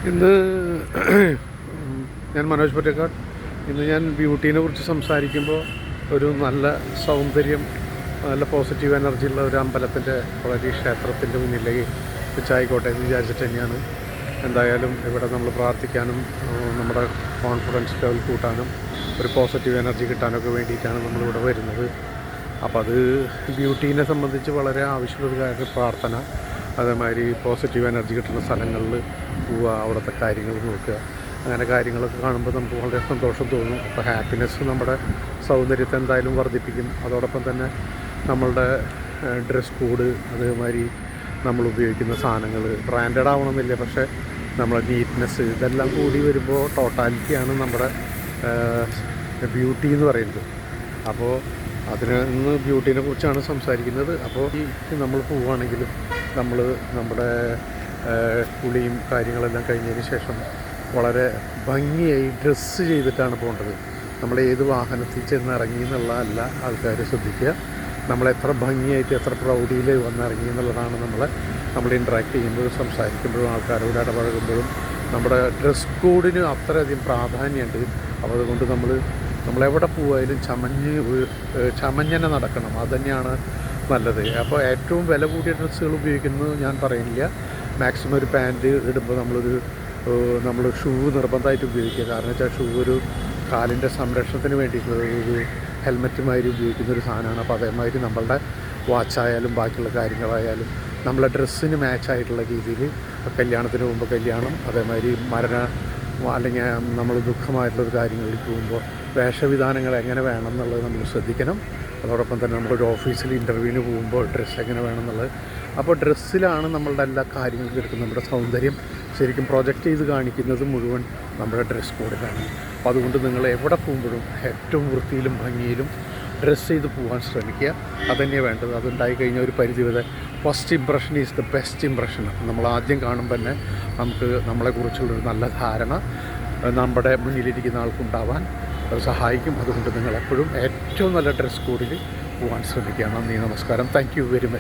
ഇന്ന് ഞാൻ മനോജ് പൊറ്റക്കാട്. ഇന്ന് ഞാൻ ബ്യൂട്ടീനെ കുറിച്ച് സംസാരിക്കുമ്പോൾ ഒരു നല്ല സൗന്ദര്യം, നല്ല പോസിറ്റീവ് എനർജി ഉള്ള ഒരു അമ്പലത്തിൻ്റെ വളരെ ക്ഷേത്രത്തിൻ്റെ മുന്നിലേക്ക് വെച്ചായിക്കോട്ടെ എന്ന് വിചാരിച്ചിട്ട് തന്നെയാണ്. എന്തായാലും ഇവിടെ നമ്മൾ പ്രാർത്ഥിക്കാനും നമ്മുടെ കോൺഫിഡൻസ് ലെവൽ കൂട്ടാനും ഒരു പോസിറ്റീവ് എനർജി കിട്ടാനൊക്കെ വേണ്ടിയിട്ടാണ് നമ്മളിവിടെ വരുന്നത്. അപ്പോൾ അത് ബ്യൂട്ടീനെ സംബന്ധിച്ച് വളരെ ആവശ്യമുള്ളൊരു കാര്യം പ്രാർത്ഥന. അതേമാതിരി പോസിറ്റീവ് എനർജി കിട്ടുന്ന സ്ഥലങ്ങളിൽ പോവുക, അവിടുത്തെ കാര്യങ്ങൾ നോക്കുക. അങ്ങനെ കാര്യങ്ങളൊക്കെ കാണുമ്പോൾ നമുക്ക് വളരെ സന്തോഷം തോന്നും. അപ്പോൾ ഹാപ്പിനെസ് നമ്മുടെ സൗന്ദര്യത്തെ എന്തായാലും വർദ്ധിപ്പിക്കും. അതോടൊപ്പം തന്നെ നമ്മളുടെ ഡ്രസ് കോഡ്, അതേമാതിരി നമ്മൾ ഉപയോഗിക്കുന്ന സാധനങ്ങൾ ബ്രാൻഡഡ് ആവണമെന്നില്ല, പക്ഷേ നമ്മളെ നീറ്റ്നെസ് ഇതെല്ലാം കൂടി വരുമ്പോൾ ടോട്ടാലിറ്റിയാണ് നമ്മുടെ ബ്യൂട്ടി എന്ന് പറയുന്നത്. അപ്പോൾ ഇന്ന് ബ്യൂട്ടീനെ കുറിച്ചാണ് സംസാരിക്കുന്നത്. അപ്പോൾ നമ്മൾ പോവുകയാണെങ്കിലും നമ്മൾ നമ്മുടെ കുളിയും കാര്യങ്ങളെല്ലാം കഴിഞ്ഞതിന് ശേഷം വളരെ ഭംഗിയായി ഡ്രസ്സ് ചെയ്തിട്ടാണ് പോകേണ്ടത്. നമ്മൾ ഏത് വാഹനത്തിൽ ചെന്ന് ഇറങ്ങി എന്നുള്ളതല്ല ആൾക്കാർ ശ്രദ്ധിക്കുക. നമ്മളെത്ര ഭംഗിയായിട്ട് എത്ര പ്രൗഢിയിൽ വന്നിറങ്ങി എന്നുള്ളതാണ് നമ്മൾ ഇൻട്രാക്ട് ചെയ്യുമ്പോഴും സംസാരിക്കുമ്പോഴും ആൾക്കാരോട് ഇടപഴകുമ്പോഴും നമ്മുടെ ഡ്രസ് കോഡിന് അത്രയധികം പ്രാധാന്യമുണ്ട്. അപ്പോൾ അതുകൊണ്ട് നമ്മളെവിടെ പോയാലും ചമഞ്ഞനെ നടക്കണം. അതുതന്നെയാണ് നല്ലത്. അപ്പോൾ ഏറ്റവും വില കൂടിയ ഡ്രസ്സുകൾ ഉപയോഗിക്കുന്നത് ഞാൻ പറയുന്നില്ല. മാക്സിമം ഒരു പാൻറ്റ് ഇടുമ്പോൾ നമ്മൾ ഷൂ നിർബന്ധമായിട്ട് ഉപയോഗിക്കുക. കാരണം വെച്ചാൽ ഷൂ ഒരു കാലിൻ്റെ സംരക്ഷണത്തിന് വേണ്ടിയിട്ട് ഒരു ഹെൽമെറ്റുമാതിരി ഉപയോഗിക്കുന്ന ഒരു സാധനമാണ്. അപ്പോൾ അതേമാതിരി നമ്മളുടെ വാച്ചായാലും ബാക്കിയുള്ള കാര്യങ്ങളായാലും നമ്മളെ ഡ്രസ്സിന് മാച്ചായിട്ടുള്ള രീതിയിൽ കല്യാണത്തിന് മുമ്പ് കല്യാണം, അതേമാതിരി അല്ലെങ്കിൽ നമ്മൾ ദുഃഖമായിട്ടുള്ളൊരു കാര്യങ്ങളിൽ പോകുമ്പോൾ വേഷവിധാനങ്ങൾ എങ്ങനെ വേണം എന്നുള്ളത് നമ്മൾ ശ്രദ്ധിക്കണം. അതോടൊപ്പം തന്നെ നമ്മളൊരു ഓഫീസിൽ ഇൻ്റർവ്യൂവിന് പോകുമ്പോൾ ഡ്രസ്സ് എങ്ങനെ വേണം എന്നുള്ളത്. അപ്പോൾ ഡ്രസ്സിലാണ് നമ്മളുടെ എല്ലാ കാര്യങ്ങളും എടുക്കുന്നത്. നമ്മുടെ സൗന്ദര്യം ശരിക്കും പ്രൊജക്റ്റ് ചെയ്ത് കാണിക്കുന്നത് മുഴുവൻ നമ്മുടെ ഡ്രസ് കോഡിലാണ്. അപ്പോൾ അതുകൊണ്ട് നിങ്ങൾ എവിടെ പോകുമ്പോഴും ഏറ്റവും വൃത്തിയിലും ഭംഗിയിലും ഡ്രസ്സ് ചെയ്ത് പോകാൻ ശ്രമിക്കുക. അതുതന്നെയാണ് വേണ്ടത്. അതുണ്ടായി കഴിഞ്ഞാൽ ഒരു പരിധി വരെ first impression is the best impression. നമ്മൾ ആദ്യം കാണുമ്പോൾ തന്നെ നമുക്ക് നമ്മളെക്കുറിച്ചുള്ളൊരു നല്ല ധാരണ നമ്മുടെ മുന്നിലിരിക്കുന്ന ആൾക്കുണ്ടാവാൻ അത് സഹായിക്കും. അതുകൊണ്ട് നിങ്ങൾ എപ്പോഴും ഏറ്റവും നല്ല ഡ്രസ് കോഡിൽ പോകാൻ ശ്രമിക്കുക. നന്ദി, നമസ്കാരം. Thank you very much.